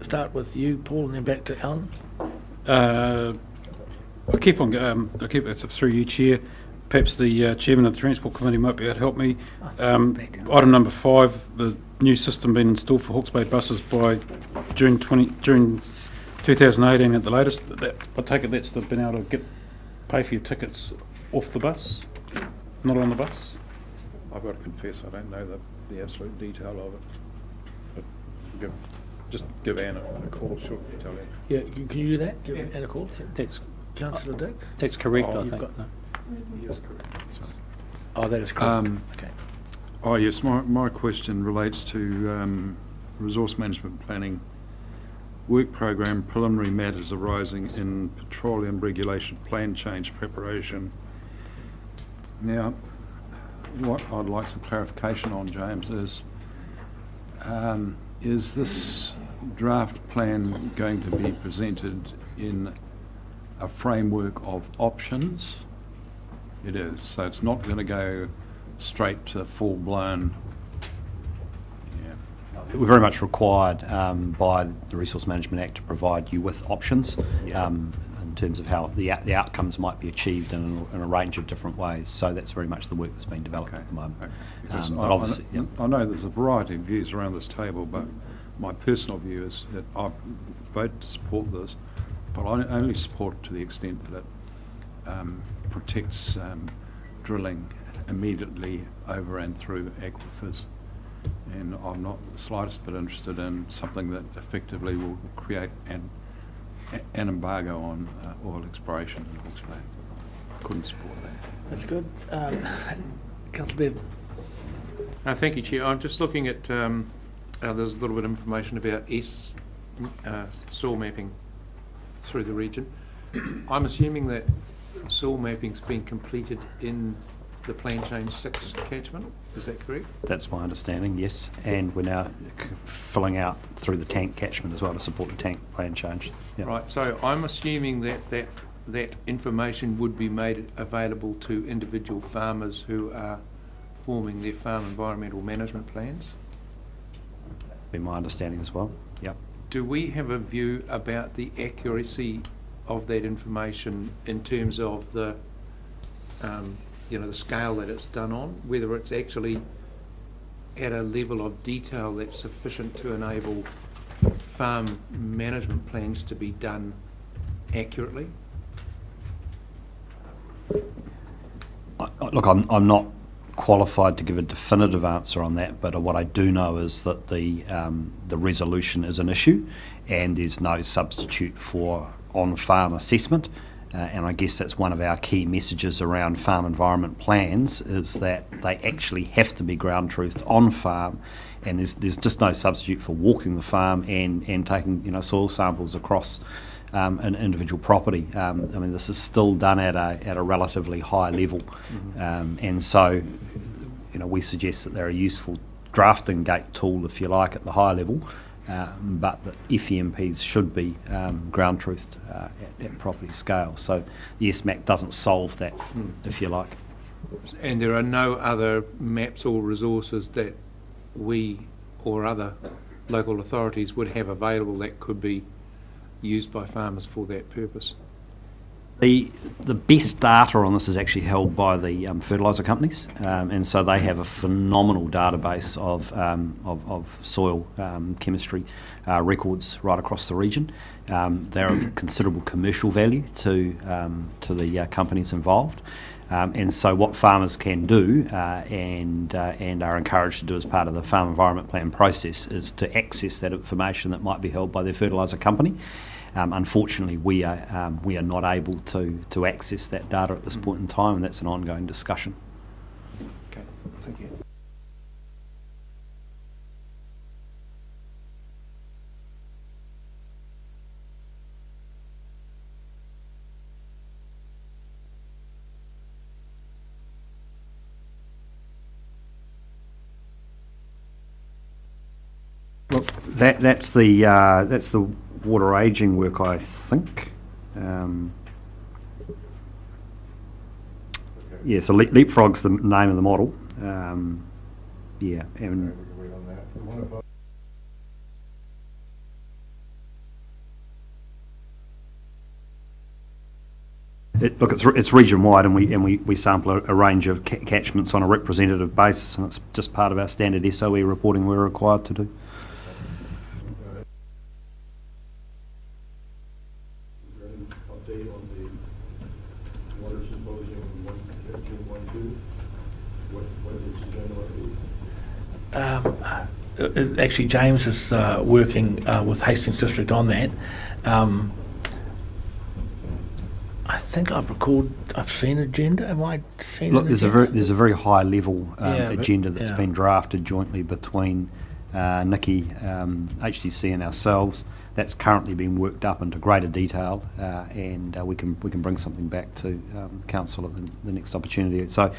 start with you, Paul, and then back to Alan. I keep on. It's through you, Chair. Perhaps the chairman of the Transport Committee might be able to help me. Item number 5: the new system being installed for Hawke's Bay buses by June 2018 at the latest. I take it that's been able to pay for your tickets off the bus, not on the bus. I've got to confess, I don't know the absolute detail of it. But just give Anne a call, she'll tell you. Yeah, can you do that? Give Anne a call. That's Councillor Dick. That's correct, Oh, I you've think. got- Yes, correct. Sorry. Oh, that is correct. Okay. Oh yes, my question relates to resource management planning work program preliminary matters arising in petroleum regulation plan change preparation. Now, what I'd like some clarification on, James, is this draft plan going to be presented in a framework of options? It is, so it's not going to go straight to full-blown. We're very much required by the Resource Management Act to provide you with options in terms of how the outcomes might be achieved in a range of different ways. So that's very much the work that's being developed at the moment. Okay. But obviously, I know there's a variety of views around this table, but my personal view is that I vote to support this, but I only support it to the extent that it protects drilling immediately over and through aquifers. And I'm not the slightest bit interested in something that effectively will create an embargo on oil exploration in Hawke's Bay. Couldn't support that. That's good. Councillor Bevan. Thank you, Chair. I'm just looking at, there's a little bit of information about soil mapping through the region. I'm assuming that soil mapping's been completed in the Plan Change 6 catchment, is that correct? that's my understanding, yes. And we're now filling out through the tank catchment as well to support the tank plan change. Yeah. Right, so I'm assuming that information would be made available to individual farmers who are forming their farm environmental management plans. Be my understanding as well. Yep. Do we have a view about the accuracy of that information in terms of the the scale that it's done on, whether it's actually at a level of detail that's sufficient to enable farm management plans to be done accurately? Look, I'm not qualified to give a definitive answer on that, but what I do know is that the resolution is an issue, and there's no substitute for on-farm assessment. And I guess that's one of our key messages around farm environment plans, is that they actually have to be ground truthed on farm, and there's just no substitute for walking the farm and taking soil samples across an individual property. I mean, this is still done at a relatively high level, and so we suggest that they're a useful drafting gate tool, if you like, at the high level. But that FEMPs should be ground truthed at property scale. So the SMAC doesn't solve that, if you like. And there are no other maps or resources that we or other local authorities would have available that could be used by farmers for that purpose? The best data on this is actually held by the fertiliser companies, and so they have a phenomenal database of soil chemistry records right across the region. They're of considerable commercial value to the companies involved, and so what farmers can do and are encouraged to do as part of the Farm Environment Plan process is to access that information that might be held by their fertiliser company. Unfortunately, we are not able to access that data at this point in time, and that's an ongoing discussion. Okay, thank you. Look, that's the water ageing work, I think. Yeah, so Leapfrog's the name of the model. Yeah, and Look, it's region-wide, and we sample a range of catchments on a representative basis, and it's just part of our standard SOE reporting we're required to do. Is there any update on the water symposium on 1/15/12? What is the general update? Actually, James is working with Hastings District on that. I think I've seen an agenda. Have I seen Look, an there's agenda? a very high level Yeah, but- agenda that's yeah. been drafted jointly between Nikki, HDC, and ourselves. That's currently being worked up into greater detail, and we can bring something back to council at the next opportunity. So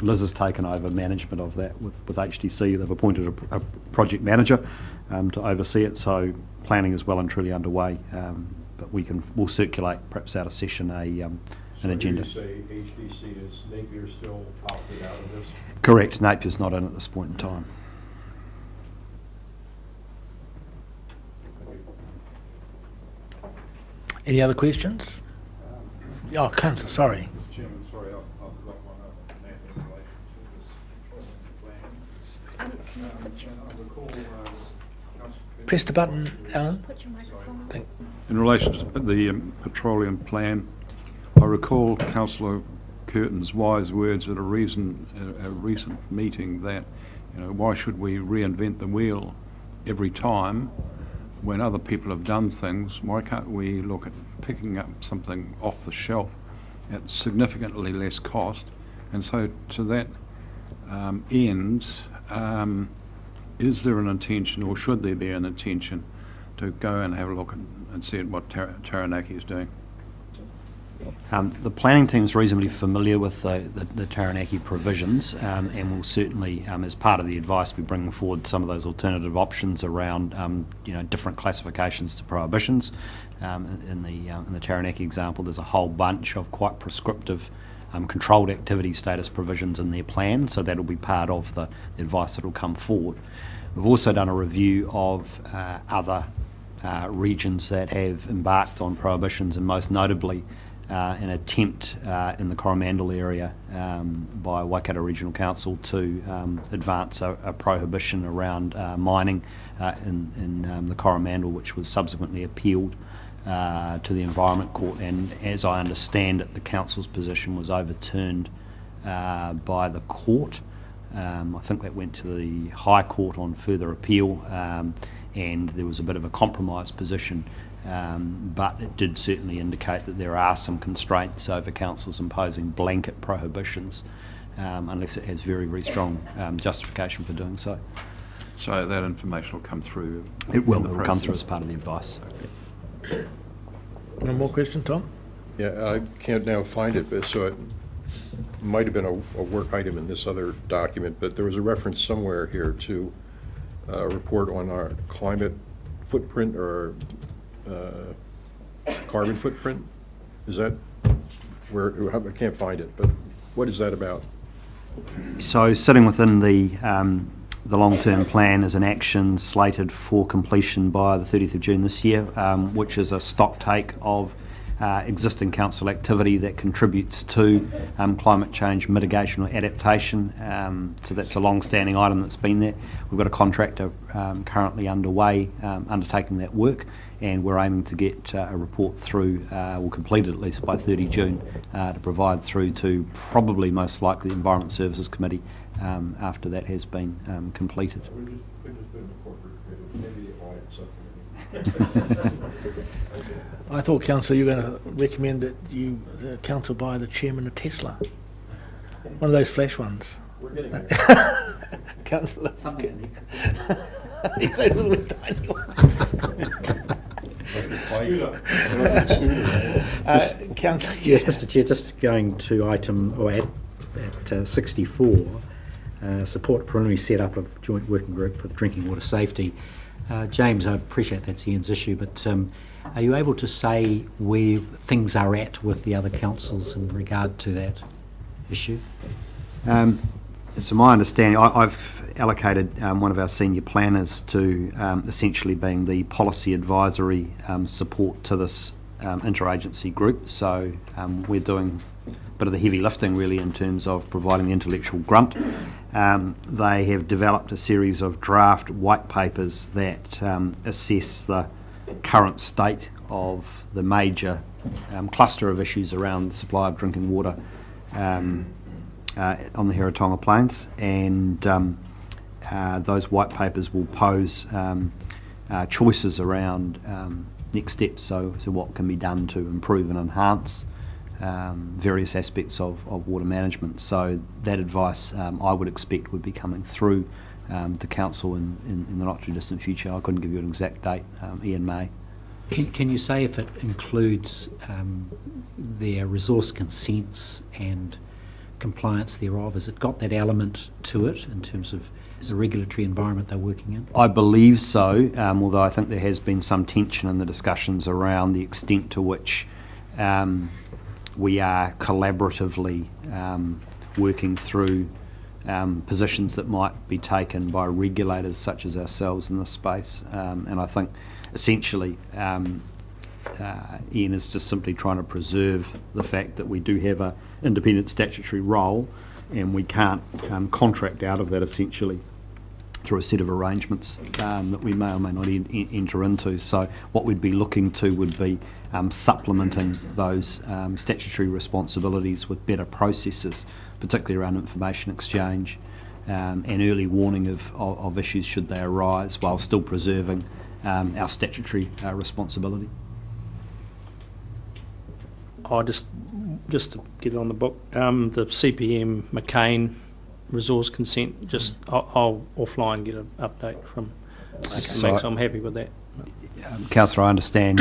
Liz has taken over management of that with HDC. They've appointed a project manager to oversee it. So planning is well and truly underway. But we'll circulate perhaps out of session an agenda. So you say HDC, is Napier still opted out of this? Correct. Napier's not in at this point in time. Any other questions? Oh, Councillor, sorry. Mr. Chairman, sorry, I've got one up on that in relation to this plan. I recall, Councillor Press the button, Alan. Put your microphone on. Thank- in relation to the petroleum plan, I recall Councillor Curtin's wise words at a recent meeting that, why should we reinvent the wheel every time when other people have done things? Why can't we look at picking up something off the shelf at significantly less cost? And so to that end, is there an intention, or should there be an intention, to go and have a look and see at what Taranaki is doing? The planning team's reasonably familiar with the Taranaki provisions, and will certainly, as part of the advice, be bringing forward some of those alternative options around, different classifications to prohibitions. In the Taranaki example, there's a whole bunch of quite prescriptive controlled activity status provisions in their plan, so that'll be part of the advice that will come forward. We've also done a review of other regions that have embarked on prohibitions, and most notably an attempt in the Coromandel area by Waikato Regional Council to advance a prohibition around mining in the Coromandel, which was subsequently appealed to the Environment Court, and as I understand it, the council's position was overturned by the court. I think that went to the High Court on further appeal, and there was a bit of a compromise position, but it did certainly indicate that there are some constraints over councils imposing blanket prohibitions, unless it has very, very strong justification for doing so. So that information will come through. It will in the come through process. as part of the advice. One more question, Tom? Yeah, I can't now find it, but so it might have been a work item in this other document, but there was a reference somewhere here to a report on our climate footprint or carbon footprint. Is that where, I can't find it, but what is that about? So sitting within the long-term plan is an action slated for completion by the 30th of June this year, which is a stock take of existing council activity that contributes to climate change mitigation or adaptation. So that's a long-standing item that's been there. We've got a contractor currently underway undertaking that work, and we're aiming to get a report through, or completed at least by 30 June, to provide through to probably most likely the Environment Services Committee after that has been completed. We just been in the corporate, maybe the audit subcommittee. I thought, Councillor, you were going to recommend that the council buy the chairman a Tesla. One of those flash ones. We're getting there. Councillor. Those little tiny ones. Councillor, Yes, Mr Chair, just going to item, or at 64, support preliminary set-up of joint working group for drinking water safety. James, I appreciate that's Ian's issue, but are you able to say where things are at with the other councils in regard to that issue? So my understanding, I've allocated one of our senior planners to essentially being the policy advisory support to this interagency group, so we're doing a bit of the heavy lifting really in terms of providing the intellectual grunt. They have developed a series of draft white papers that assess the current state of the major cluster of issues around the supply of drinking water on the Hiratonga Plains, and those white papers will pose choices around next steps, so what can be done to improve and enhance various aspects of water management. So that advice I would expect would be coming through to Council in the not too distant future. I couldn't give you an exact date, Ian May. Can you say if it includes their resource consents and compliance thereof? Has it got that element to it in terms of the regulatory environment they're working in? I believe so, although I think there has been some tension in the discussions around the extent to which we are collaboratively working through positions that might be taken by regulators such as ourselves in this space. And I think essentially Ian is just simply trying to preserve the fact that we do have an independent statutory role, and we can't contract out of that essentially through a set of arrangements that we may or may not enter into. So what we'd be looking to would be supplementing those statutory responsibilities with better processes, particularly around information exchange and early warning of issues should they arise, while still preserving our statutory responsibility. Just to get it on the book, the CPM McCain resource consent, just I'll offline get an update from Max. I'm happy with that. Councillor, I understand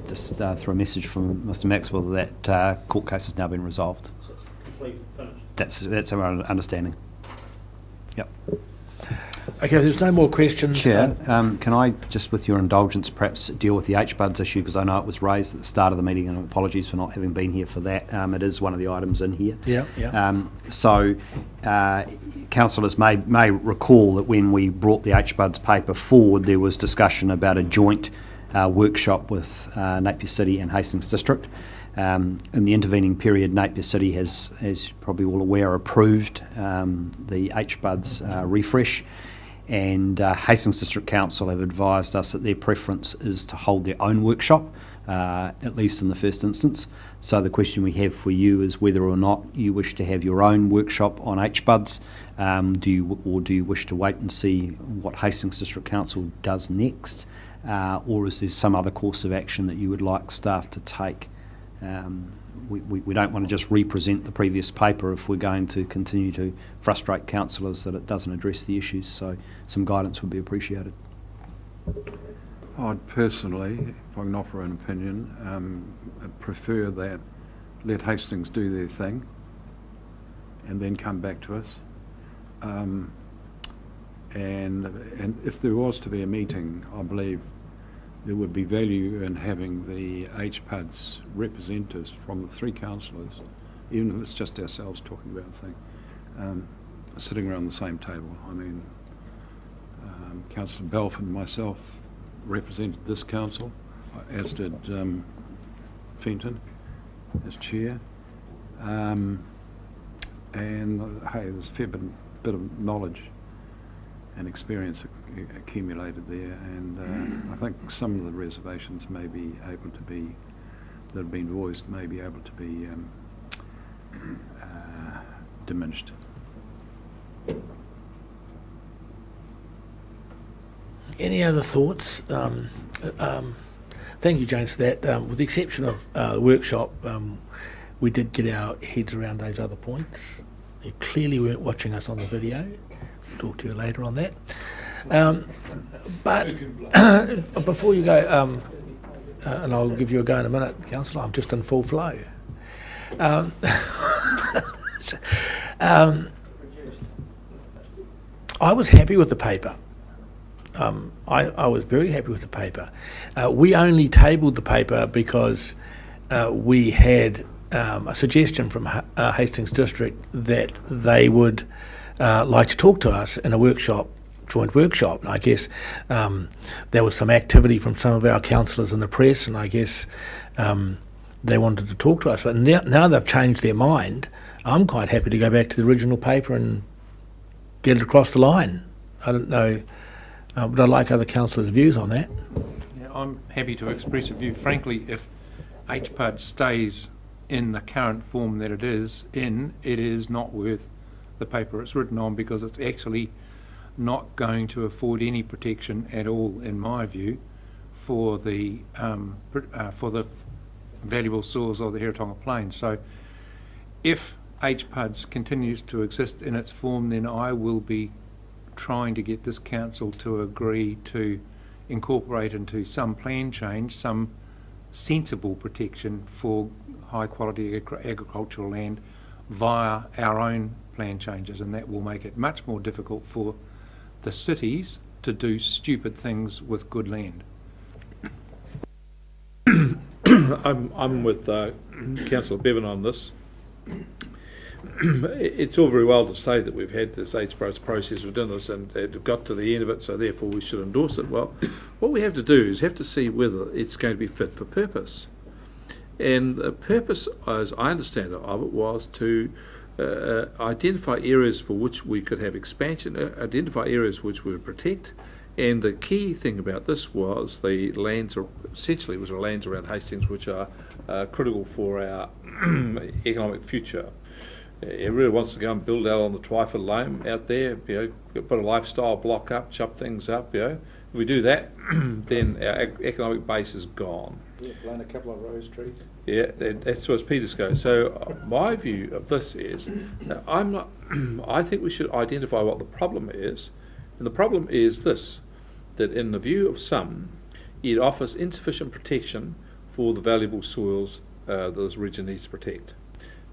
just through a message from Mr Maxwell that court case has now been resolved. So it's completely finished. That's our understanding. Yep. Okay, if there's no more questions. Chair, can I, just with your indulgence, perhaps deal with the HBUDS issue, because I know it was raised at the start of the meeting, and apologies for not having been here for that. It is one of the items in here. Yeah. So, councillors may recall that when we brought the HBUDS paper forward, there was discussion about a joint workshop with Napier City and Hastings District. In the intervening period, Napier City has, as you're probably all aware, approved the HBUDS refresh, and Hastings District Council have advised us that their preference is to hold their own workshop, at least in the first instance. So the question we have for you is whether or not you wish to have your own workshop on HBUDS, do you wish to wait and see what Hastings District Council does next, or is there some other course of action that you would like staff to take? We don't want to just represent the previous paper if we're going to continue to frustrate councillors that it doesn't address the issues, so some guidance would be appreciated. I'd personally, if I can offer an opinion, prefer that let Hastings do their thing and then come back to us. And if there was to be a meeting, I believe there would be value in having the HPUD's representatives from the three councillors, even if it's just ourselves talking about the thing, sitting around the same table. I mean, Councillor Belf and myself represented this council, as did Fenton as chair. And hey, there's a fair bit of knowledge and experience accumulated there, and I think some of the reservations may be able to be, that have been voiced, may be able to be diminished. Any other thoughts? Thank you, James, for that. With the exception of the workshop, we did get our heads around those other points. You clearly weren't watching us on the video. We'll talk to you later on that. But before you go, and I'll give you a go in a minute, Councillor, I'm just in full flow. I was happy with the paper. I was very happy with the paper. We only tabled the paper because we had a suggestion from Hastings District that they would like to talk to us in a workshop joint workshop. And I guess there was some activity from some of our councillors in the press, and I guess they wanted to talk to us. But now they've changed their mind. I'm quite happy to go back to the original paper and get it across the line. I don't know, but I'd like other councillors' views on that. Yeah, I'm happy to express a view. Frankly, if HPUD stays in the current form that it is in, it is not worth the paper it's written on, because it's actually not going to afford any protection at all, in my view, for the valuable soils of the Heretaunga Plains. So if HPUDs continues to exist in its form, then I will be trying to get this council to agree to incorporate into some plan change some sensible protection for high quality agricultural land via our own plan changes, and that will make it much more difficult for the cities to do stupid things with good land. I'm with Councillor Bevan on this. It's all very well to say that we've had this HBRC process, we've done this and it got to the end of it, so therefore we should endorse it. Well, what we have to do is have to see whether it's going to be fit for purpose. And the purpose, as I understand it, of it was to identify areas for which we could have expansion, identify areas which we would protect. And the key thing about this was the lands, essentially it was the lands around Hastings, which are critical for our economic future. It really wants to go and build out on the Twyford Loam out there, put a lifestyle block up, chop things up, If we do that, then our economic base is gone. Yeah, plant a couple of rose trees. Yeah, that's what Peters goes. So my view of this is, I think we should identify what the problem is, and the problem is this, that in the view of some, it offers insufficient protection for the valuable soils that this region needs to protect.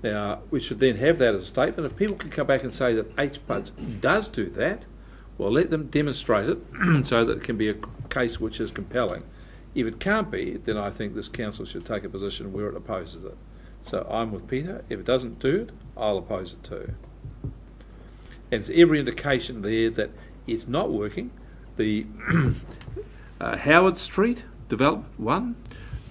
Now, we should then have that as a statement. If people can come back and say that HPUD does do that, well, let them demonstrate it so that it can be a case which is compelling. If it can't be, then I think this council should take a position where it opposes it. So I'm with Peter. If it doesn't do it, I'll oppose it too. And it's every indication there that it's not working. The Howard Street development one,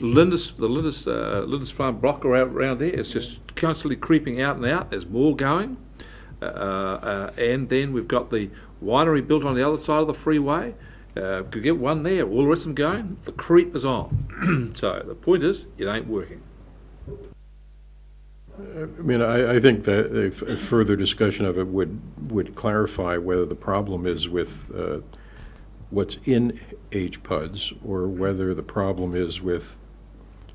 the Lindis Farm block around there, it's just constantly creeping out and out. There's more going. And then we've got the winery built on the other side of the freeway. Could get one there, all the rest of them going. The creep is on. So the point is, it ain't working. I mean, I think that a further discussion of it would clarify whether the problem is with what's in HPUDs or whether the problem is with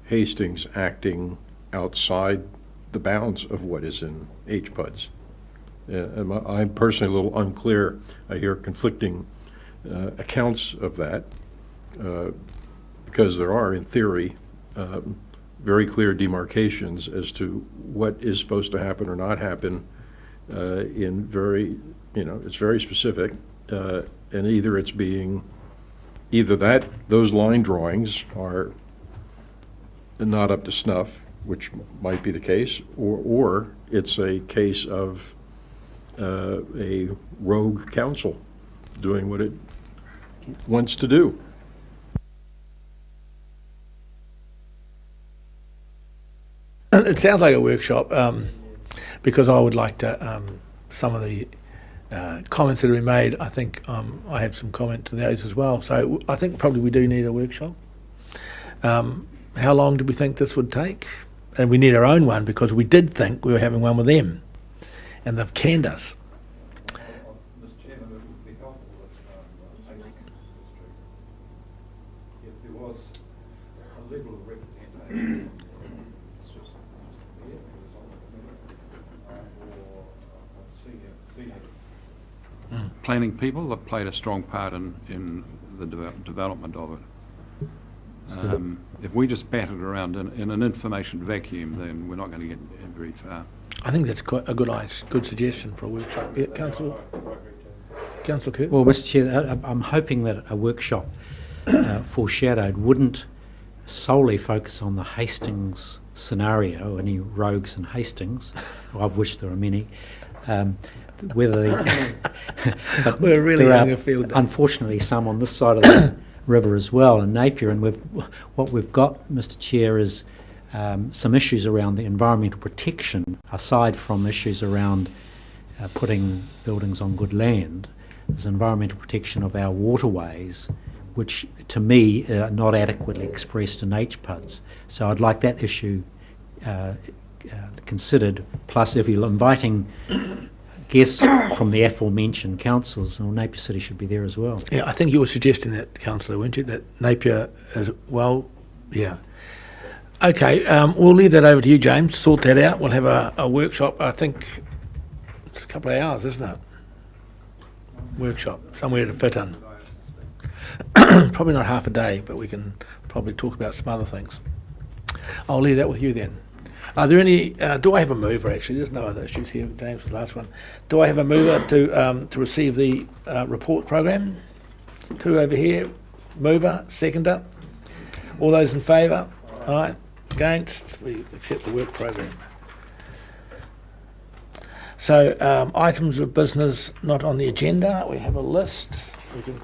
Hastings acting outside the bounds of what is in HPUDs. I'm personally a little unclear. I hear conflicting accounts of that because there are, in theory, very clear demarcations as to what is supposed to happen or not happen in very, it's very specific, and either those line drawings are not up to snuff, which might be the case, or it's a case of a rogue council doing what it wants to do. It sounds like a workshop because I would like to, some of the comments that have been made, I think I have some comment to those as well. So I think probably we do need a workshop. How long do we think this would take? And we need our own one because we did think we were having one with them and they've canned us. Mr. Chairman, it would be helpful if there was a level of representation. Planning people have played a strong part in the development of it. If we just bat it around in an information vacuum, then we're not going to get very far. I think that's quite a good suggestion for a workshop. Yeah, Councillor Kirk? Well, Mr Chair, I'm hoping that a workshop foreshadowed wouldn't solely focus on the Hastings scenario, any rogues in Hastings, of which there are many, whether the but We're really there having are a field day. unfortunately some on this side of the river as well in Napier, and what we've got, Mr. Chair, is some issues around the environmental protection aside from issues around putting buildings on good land. There's environmental protection of our waterways, which to me are not adequately expressed in HPUDs. So I'd like that issue considered. Plus, if you're inviting guests from the aforementioned councils, well, Napier City should be there as well. Yeah, I think you were suggesting that, Councillor, weren't you, that Napier as well? Yeah. Okay, we'll leave that over to you, James. Sort that out. We'll have a workshop. I think it's a couple of hours, isn't it? Workshop, somewhere to fit in. Probably not half a day, but we can probably talk about some other things. I'll leave that with you then. Are there any, do I have a mover actually? There's no other issues here, James, the last one. Do I have a mover to receive the report program? Two over here. Mover, seconder. All those in favour? All right. Against? We accept the work program. So items of business not on the agenda. We have a list. We can